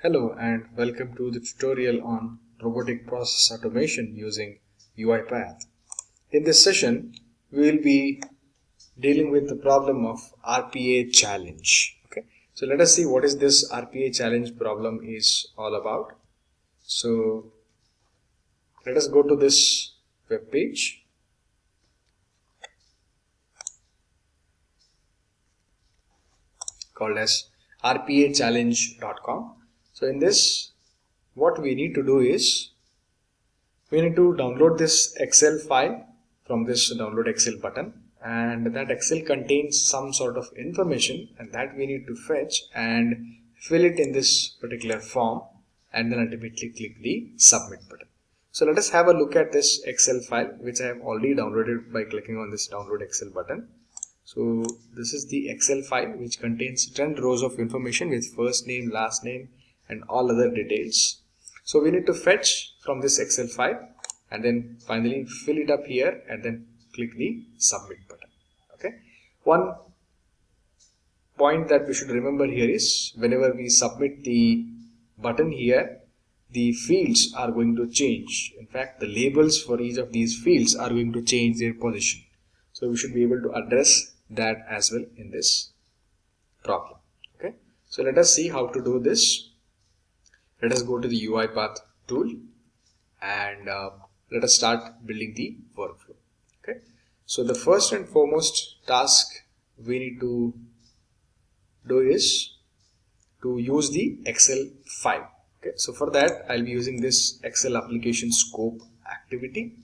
Hello and welcome to the tutorial on robotic process automation using UiPath. In this session, we will be dealing with the problem of RPA challenge. Okay, so let us see what is this RPA challenge problem is all about. So let us go to this web page. Called as RPAChallenge.com. So in this, what we need to do is we need to download this Excel file from this download Excel button, and that Excel contains some sort of information, and that we need to fetch and fill it in this particular form, and then ultimately click the submit button. So let us have a look at this Excel file which I have already downloaded by clicking on this download Excel button. So this is the Excel file which contains 10 rows of information with first name, last name and all other details. So we need to fetch from this Excel file and then finally fill it up here and then click the submit button. Okay. One point that we should remember here is whenever we submit the button here, the fields are going to change. In fact, the labels for each of these fields are going to change their position. So we should be able to address that as well in this problem. Okay. So let us see how to do this. Let us go to the UiPath tool and let us start building the workflow. Okay. So the first and foremost task we need to do is to use the Excel file. Okay. So for that I'll be using this Excel application scope activity.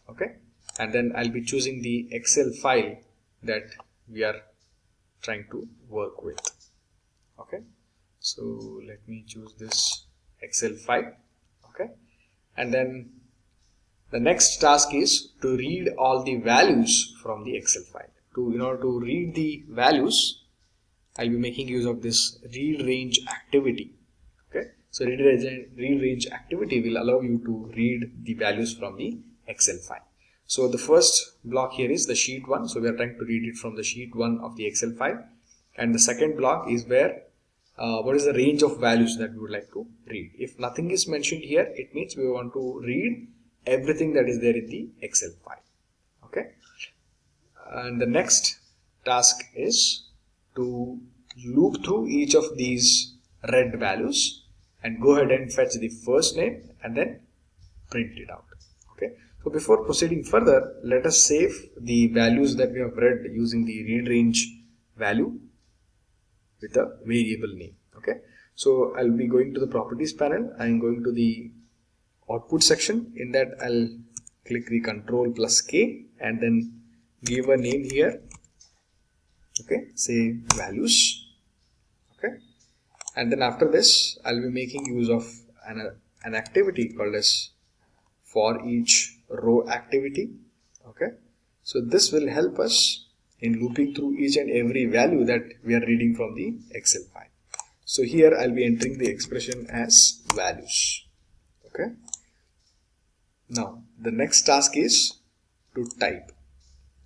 Okay. And then I'll be choosing the Excel file that we are trying to work with. Okay. So let me choose this Excel file. Okay. And then the next task is to read all the values from the Excel file. In order to read the values, I'll be making use of this read range activity. Okay. So read range activity will allow you to read the values from the Excel file. So the first block here is the sheet 1. So we are trying to read it from the sheet 1 of the Excel file. And the second block is where what is the range of values that we would like to read. If nothing is mentioned here, it means we want to read everything that is there in the Excel file. Okay. And the next task is to loop through each of these red values and go ahead and fetch the first name and then print it out. Okay. So before proceeding further, let us save the values that we have read using the read range value with a variable name. Okay. So I'll be going to the properties panel. I'm going to the output section. In that I'll click the Ctrl+K and then give a name here. Okay. Say values. Okay. And then after this, I'll be making use of an activity called as for each row activity. Okay. So this will help us in looping through each and every value that we are reading from the Excel file. So here I'll be entering the expression as values. Okay. Now the next task is to type.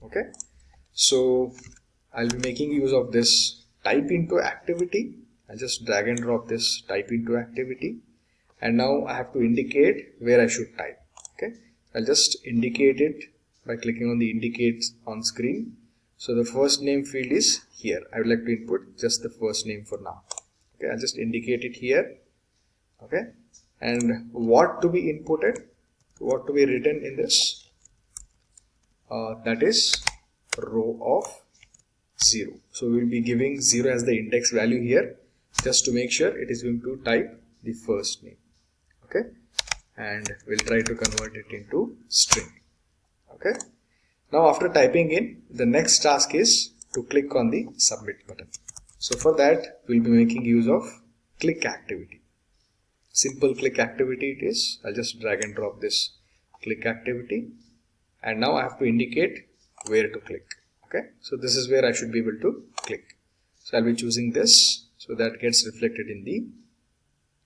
Okay. So I'll be making use of this type into activity. I just drag and drop this type into activity. And now I have to indicate where I should type. Okay. I'll just indicate it by clicking on the indicate on screen. So the first name field is here. I would like to input just the first name for now. Okay. I'll just indicate it here. Okay. And what to be inputted, what to be written in this, that is row of 0. So we'll be giving 0 as the index value here just to make sure it is going to type the first name. Okay. And we'll try to convert it into string. Okay. Now after typing in, the next task is to click on the submit button. So for that we'll be making use of click activity. Simple click activity it is. I'll just drag and drop this click activity and now I have to indicate where to click. Okay. So this is where I should be able to click. So I'll be choosing this so that gets reflected in the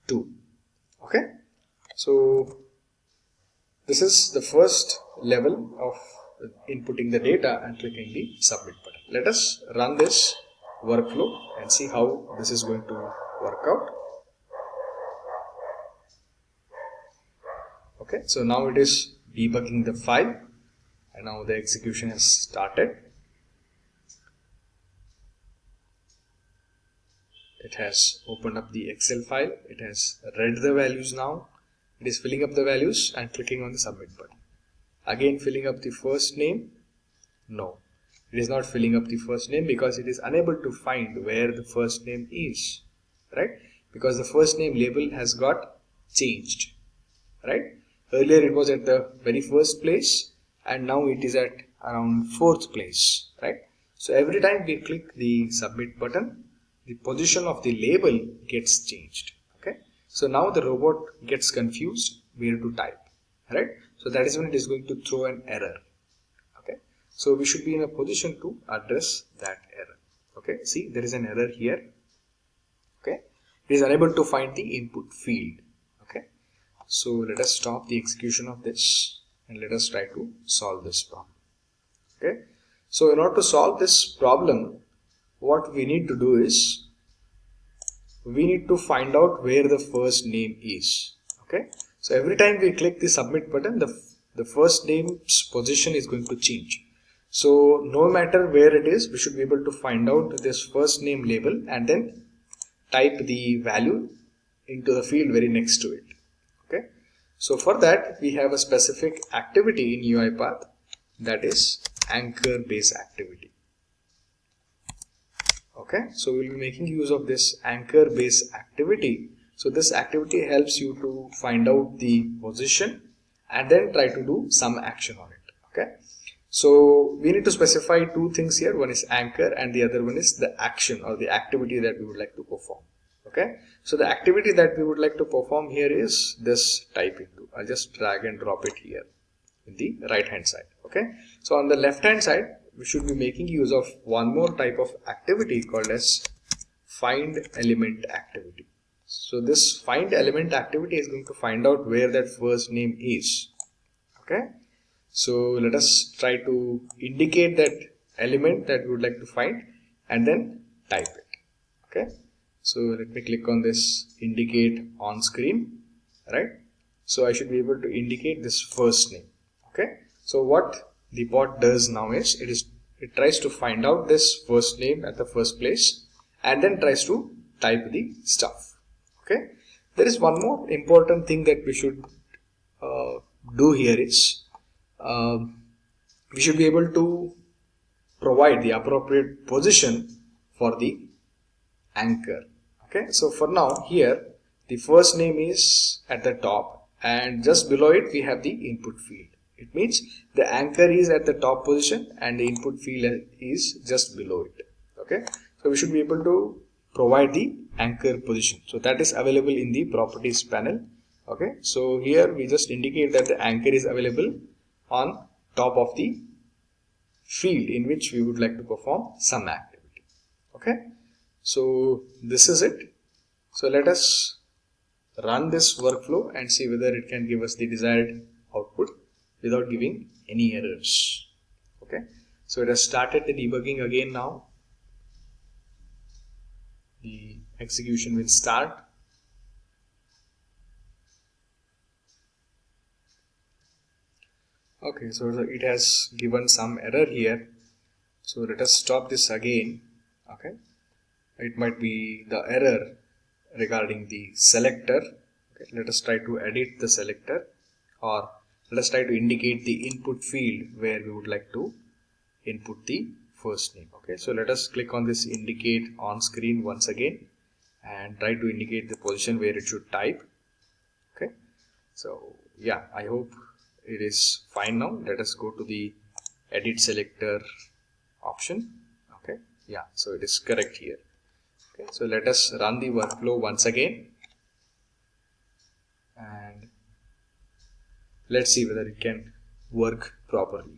tool. Okay. So this is the first level of inputting the data and clicking the submit button. Let us run this workflow and see how this is going to work out. Okay, so now it is debugging the file, and now the execution has started. It has opened up the Excel file. It has read the values now. It is filling up the values and clicking on the submit button. Again filling up the first name. No, it is not filling up the first name because it is unable to find where the first name is, right? Because the first name label has got changed, right? Earlier it was at the very first place and now it is at around fourth place, right? So every time we click the submit button, the position of the label gets changed. Okay, so now the robot gets confused where to type, right? So that is when it is going to throw an error. Okay, so we should be in a position to address that error. Okay, see, there is an error here. Okay, it is unable to find the input field. Okay, so let us stop the execution of this and let us try to solve this problem. Okay, so in order to solve this problem, what we need to do is we need to find out where the first name is. Okay, so every time we click the submit button, the first name's position is going to change. So no matter where it is, we should be able to find out this first name label and then type the value into the field very next to it. Okay, so for that we have a specific activity in UiPath, that is anchor base activity. Okay, so we will be making use of this anchor base activity. So this activity helps you to find out the position and then try to do some action on it. Okay, so we need to specify two things here. One is anchor and the other one is the action or the activity that we would like to perform. Okay, so the activity that we would like to perform here is this type into. I'll just drag and drop it here in the right hand side. Okay, so on the left hand side we should be making use of one more type of activity called as find element activity. So this find element activity is going to find out where that first name is. Okay, so let us try to indicate that element that we would like to find and then type it. Okay, so let me click on this indicate on screen, right? So I should be able to indicate this first name. Okay, so what the bot does now is it tries to find out this first name at the first place and then tries to type the stuff. Okay, there is one more important thing that we should do here is we should be able to provide the appropriate position for the anchor. Okay, so for now here the first name is at the top and just below it we have the input field. It means the anchor is at the top position and the input field is just below it. Okay, so we should be able to provide the anchor position. So that is available in the properties panel. Okay, so here we just indicate that the anchor is available on top of the field in which we would like to perform some activity. Okay, so this is it. So let us run this workflow and see whether it can give us the desired output without giving any errors. Okay, so it has started the debugging again now. The execution will start. Okay, so it has given some error here. So let us stop this again. Okay, it might be the error regarding the selector. Okay, let us try to edit the selector, or let us try to indicate the input field where we would like to input the first name. Okay, so let us click on this indicate on screen once again and try to indicate the position where it should type. Okay, so yeah, I hope it is fine now. Let us go to the edit selector option. Okay, yeah, so it is correct here. Okay, so let us run the workflow once again and let's see whether it can work properly.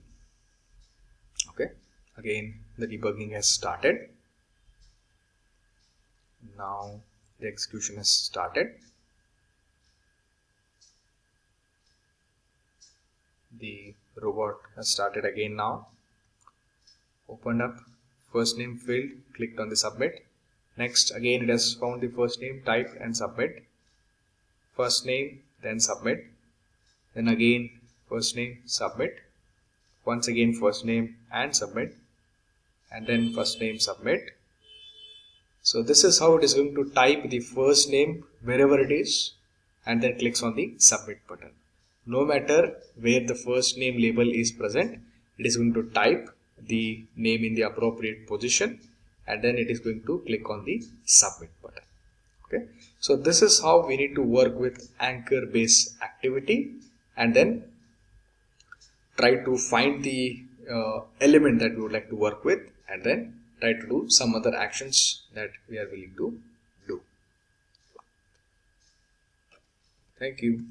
Okay, again the debugging has started. Now the execution has started. The robot has started again now. Opened up first name field, clicked on the submit. Next again it has found the first name, typed and submit. First name, then submit. then again first name, submit, once again first name and submit, and then first name, submit. So this is how it is going to type the first name wherever it is and then clicks on the submit button. No matter where the first name label is present, it is going to type the name in the appropriate position and then it is going to click on the submit button. Okay, so this is how we need to work with anchor based activity and then try to find the element that we would like to work with and then try to do some other actions that we are willing to do. Thank you.